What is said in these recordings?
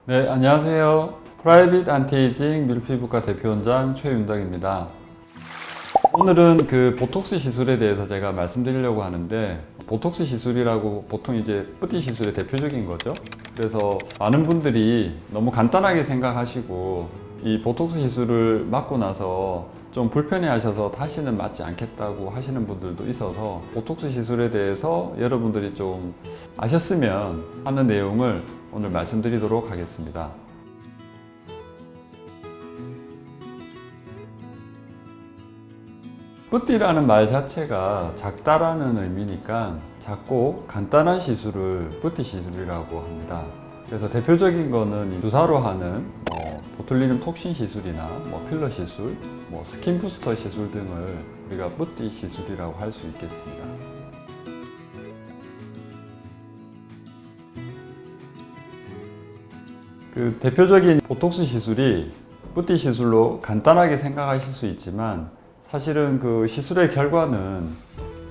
네, 안녕하세요. 프라이빗 안티에이징 밀피부과 대표원장 최윤덕입니다. 오늘은 그 보톡스 시술에 대해서 제가 말씀드리려고 하는데, 보톡스 시술이라고 보통 이제 뿌띠 시술의 대표적인 거죠. 그래서 많은 분들이 너무 간단하게 생각하시고 이 보톡스 시술을 맞고 나서 좀 불편해 하셔서 다시는 맞지 않겠다고 하시는 분들도 있어서, 보톡스 시술에 대해서 여러분들이 좀 아셨으면 하는 내용을 오늘 말씀드리도록 하겠습니다. 뿌띠라는 말 자체가 작다라는 의미니까 작고 간단한 시술을 뿌띠 시술이라고 합니다. 그래서 대표적인 거는 주사로 하는 보툴리눔 톡신 시술이나 필러 시술, 스킨 부스터 시술 등을 우리가 뿌띠 시술이라고 할 수 있겠습니다. 그 대표적인 보톡스 시술이 뿌띠 시술로 간단하게 생각하실 수 있지만, 사실은 그 시술의 결과는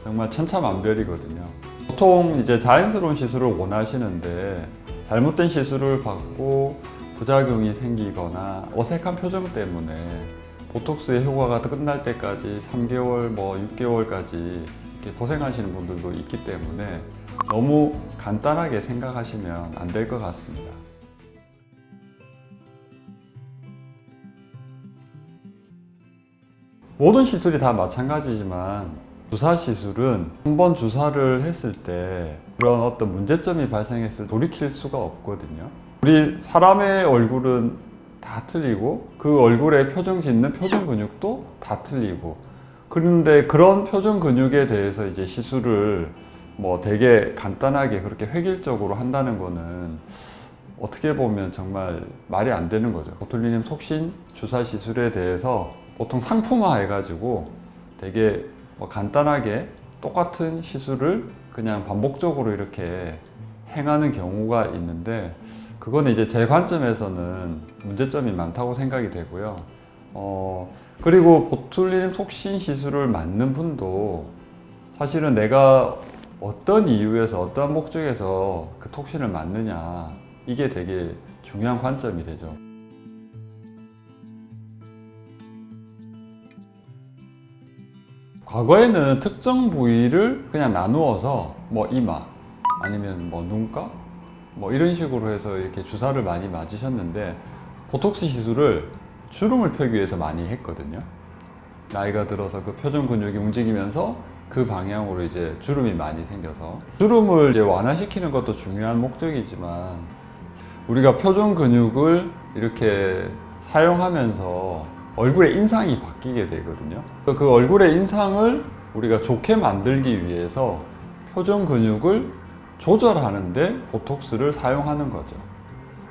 정말 천차만별이거든요. 보통 이제 자연스러운 시술을 원하시는데 잘못된 시술을 받고 부작용이 생기거나 어색한 표정 때문에 보톡스의 효과가 끝날 때까지 3개월, 6개월까지 이렇게 고생하시는 분들도 있기 때문에 너무 간단하게 생각하시면 안 될 것 같습니다. 모든 시술이 다 마찬가지지만 주사 시술은 한 번 주사를 했을 때 그런 어떤 문제점이 발생했을 때 돌이킬 수가 없거든요. 우리 사람의 얼굴은 다 틀리고 그 얼굴에 표정 짓는 표정 근육도 다 틀리고, 그런데 그런 표정 근육에 대해서 이제 시술을 되게 간단하게 그렇게 획일적으로 한다는 거는 어떻게 보면 정말 말이 안 되는 거죠. 보툴리눔 톡신 주사 시술에 대해서 보통 상품화 해가지고 되게 간단하게 똑같은 시술을 그냥 반복적으로 이렇게 행하는 경우가 있는데, 그거는 이제 제 관점에서는 문제점이 많다고 생각이 되고요. 그리고 보툴리눔 톡신 시술을 맞는 분도 사실은 내가 어떤 이유에서 어떤 목적에서 그 톡신을 맞느냐, 이게 되게 중요한 관점이 되죠. 과거에는 특정 부위를 그냥 나누어서 이마 아니면 눈가 이런 식으로 해서 이렇게 주사를 많이 맞으셨는데, 보톡스 시술을 주름을 펴기 위해서 많이 했거든요. 나이가 들어서 그 표정 근육이 움직이면서 그 방향으로 이제 주름이 많이 생겨서, 주름을 이제 완화시키는 것도 중요한 목적이지만 우리가 표정 근육을 이렇게 사용하면서 얼굴의 인상이 바뀌게 되거든요. 그 얼굴의 인상을 우리가 좋게 만들기 위해서 표정 근육을 조절하는데 보톡스를 사용하는 거죠.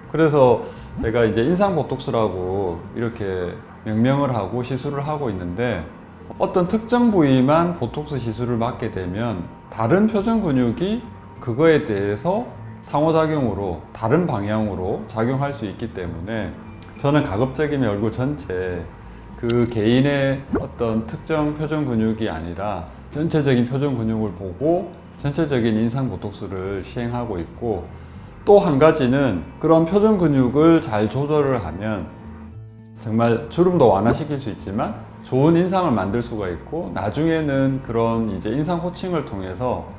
그래서 제가 이제 인상 보톡스라고 이렇게 명명을 하고 시술을 하고 있는데, 어떤 특정 부위만 보톡스 시술을 맞게 되면 다른 표정 근육이 그거에 대해서 상호작용으로 다른 방향으로 작용할 수 있기 때문에, 저는 가급적이면 얼굴 전체 그 개인의 어떤 특정 표정 근육이 아니라 전체적인 표정 근육을 보고 전체적인 인상 보톡스를 시행하고 있고, 또 한 가지는 그런 표정 근육을 잘 조절을 하면 정말 주름도 완화시킬 수 있지만 좋은 인상을 만들 수가 있고, 나중에는 그런 이제 인상 호칭을 통해서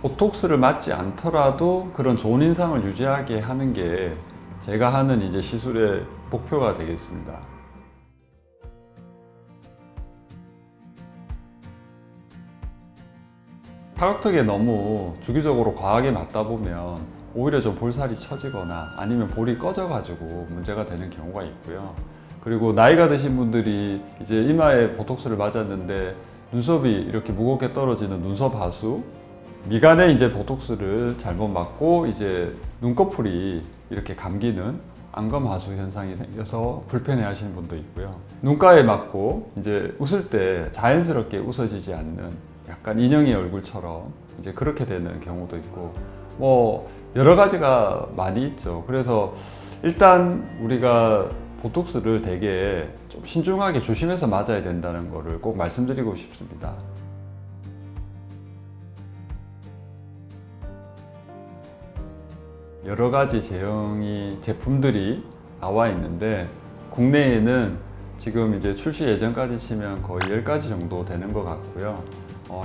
보톡스를 맞지 않더라도 그런 좋은 인상을 유지하게 하는 게 제가 하는 이제 시술의 목표가 되겠습니다. 타격턱에 너무 주기적으로 과하게 맞다 보면 오히려 좀 볼살이 처지거나 아니면 볼이 꺼져가지고 문제가 되는 경우가 있고요. 그리고 나이가 드신 분들이 이제 이마에 보톡스를 맞았는데 눈썹이 이렇게 무겁게 떨어지는 눈썹 하수, 미간에 이제 보톡스를 잘못 맞고 이제 눈꺼풀이 이렇게 감기는 안검하수 현상이 생겨서 불편해 하시는 분도 있고요. 눈가에 맞고 이제 웃을 때 자연스럽게 웃어지지 않는 약간 인형의 얼굴처럼 이제 그렇게 되는 경우도 있고, 여러 가지가 많이 있죠. 그래서 일단 우리가 보톡스를 되게 좀 신중하게 조심해서 맞아야 된다는 거를 꼭 말씀드리고 싶습니다. 여러 가지 제품들이 나와 있는데 국내에는 지금 이제 출시 예정까지 치면 거의 10가지 정도 되는 것 같고요.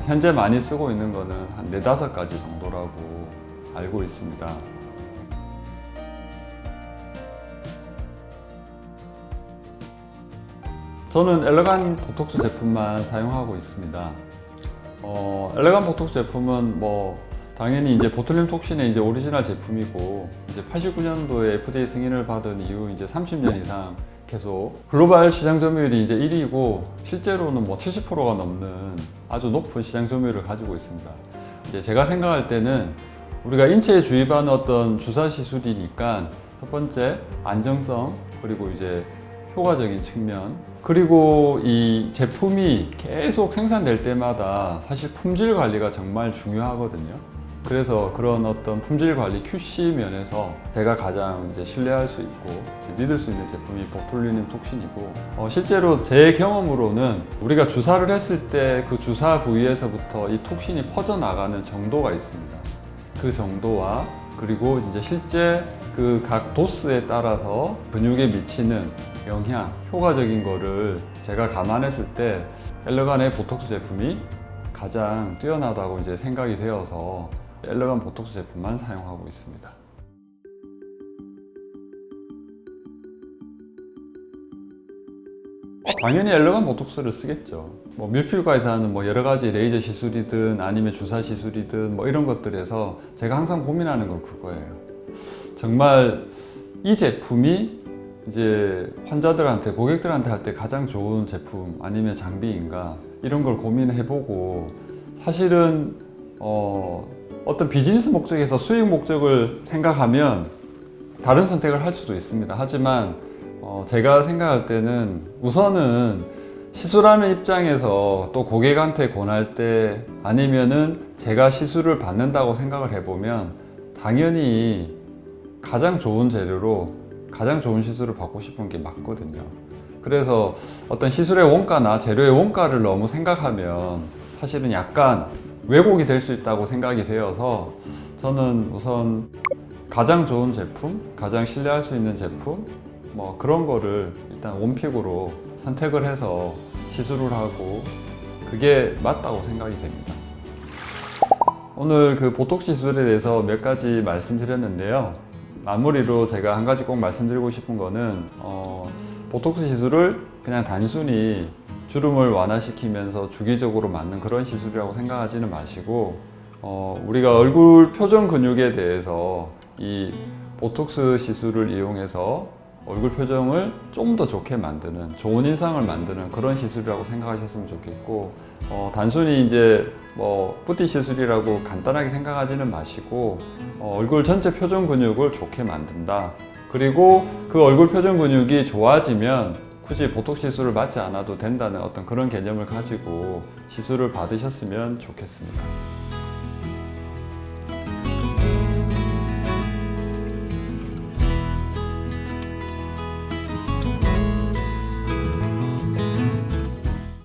현재 많이 쓰고 있는 거는 한 4, 5가지 정도라고 알고 있습니다. 저는 엘레간 보톡스 제품만 사용하고 있습니다. 엘레간 보톡스 제품은 뭐 당연히 이제 보툴림 톡신의 이제 오리지널 제품이고 이제 89년도에 FDA 승인을 받은 이후 이제 30년 이상 계속 글로벌 시장 점유율이 이제 1위고 실제로는 뭐 70%가 넘는 아주 높은 시장 점유율을 가지고 있습니다. 이제 제가 생각할 때는 우리가 인체에 주입하는 어떤 주사 시술이니까 첫 번째 안정성, 그리고 이제 효과적인 측면, 그리고 이 제품이 계속 생산될 때마다 사실 품질 관리가 정말 중요하거든요. 그래서 그런 어떤 품질 관리 QC 면에서 제가 가장 이제 신뢰할 수 있고 믿을 수 있는 제품이 보툴리눔 톡신이고, 실제로 제 경험으로는 우리가 주사를 했을 때 그 주사 부위에서부터 이 톡신이 퍼져나가는 정도가 있습니다. 그 정도와 그리고 이제 실제 그 각 도스에 따라서 근육에 미치는 영향, 효과적인 거를 제가 감안했을 때 엘레간의 보톡스 제품이 가장 뛰어나다고 이제 생각이 되어서 엘레간 보톡스 제품만 사용하고 있습니다. 당연히 엘레간 보톡스를 쓰겠죠. 뭐 밀피부과에서 하는 뭐 여러 가지 레이저 시술이든 아니면 주사 시술이든 뭐 이런 것들에서 제가 항상 고민하는 건 그거예요. 정말 이 제품이 이제 환자들한테, 고객들한테 할 때 가장 좋은 제품 아니면 장비인가, 이런 걸 고민해보고, 사실은 어떤 비즈니스 목적에서 수익 목적을 생각하면 다른 선택을 할 수도 있습니다. 하지만 제가 생각할 때는 우선은 시술하는 입장에서 또 고객한테 권할 때 아니면은 제가 시술을 받는다고 생각을 해보면 당연히 가장 좋은 재료로 가장 좋은 시술을 받고 싶은 게 맞거든요. 그래서 어떤 시술의 원가나 재료의 원가를 너무 생각하면 사실은 약간 왜곡이 될 수 있다고 생각이 되어서 저는 우선 가장 좋은 제품, 가장 신뢰할 수 있는 제품, 뭐 그런 거를 일단 원픽으로 선택을 해서 시술을 하고 그게 맞다고 생각이 됩니다. 오늘 그 보톡스 시술에 대해서 몇 가지 말씀드렸는데요. 마무리로 제가 한 가지 꼭 말씀드리고 싶은 거는 보톡스 시술을 그냥 단순히 주름을 완화시키면서 주기적으로 맞는 그런 시술이라고 생각하지는 마시고 우리가 얼굴 표정 근육에 대해서 이 보톡스 시술을 이용해서 얼굴 표정을 좀 더 좋게 만드는, 좋은 인상을 만드는 그런 시술이라고 생각하셨으면 좋겠고, 단순히 이제 뭐 푸티 시술이라고 간단하게 생각하지는 마시고 얼굴 전체 표정 근육을 좋게 만든다. 그리고 그 얼굴 표정 근육이 좋아지면 굳이 보톡스 시술을 받지 않아도 된다는 어떤 그런 개념을 가지고 시술을 받으셨으면 좋겠습니다.